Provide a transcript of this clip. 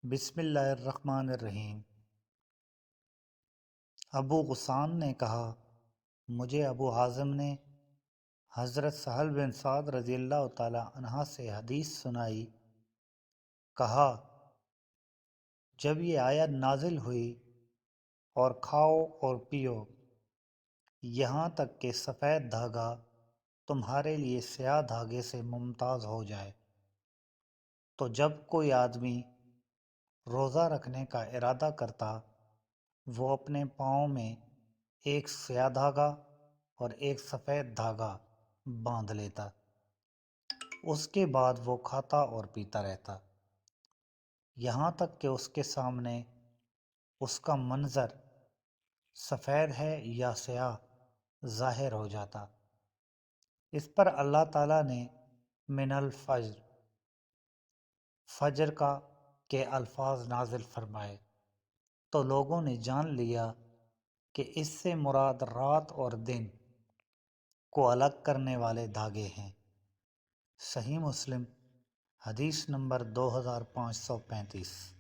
بسم اللہ الرحمن الرحیم۔ ابو غسان نے کہا، مجھے ابو حازم نے حضرت سہل بن سعد رضی اللہ تعالی عنہ سے حدیث سنائی۔ کہا، جب یہ آیت نازل ہوئی اور کھاؤ اور پیو یہاں تک کہ سفید دھاگا تمہارے لیے سیاہ دھاگے سے ممتاز ہو جائے، تو جب کوئی آدمی روزہ رکھنے کا ارادہ کرتا وہ اپنے پاؤں میں ایک سیاہ دھاگا اور ایک سفید دھاگا باندھ لیتا، اس کے بعد وہ کھاتا اور پیتا رہتا یہاں تک کہ اس کے سامنے اس کا منظر سفید ہے یا سیاہ ظاہر ہو جاتا۔ اس پر اللہ تعالیٰ نے من الفجر، فجر کا کے الفاظ نازل فرمائے، تو لوگوں نے جان لیا کہ اس سے مراد رات اور دن کو الگ کرنے والے دھاگے ہیں۔ صحیح مسلم حدیث نمبر 2535۔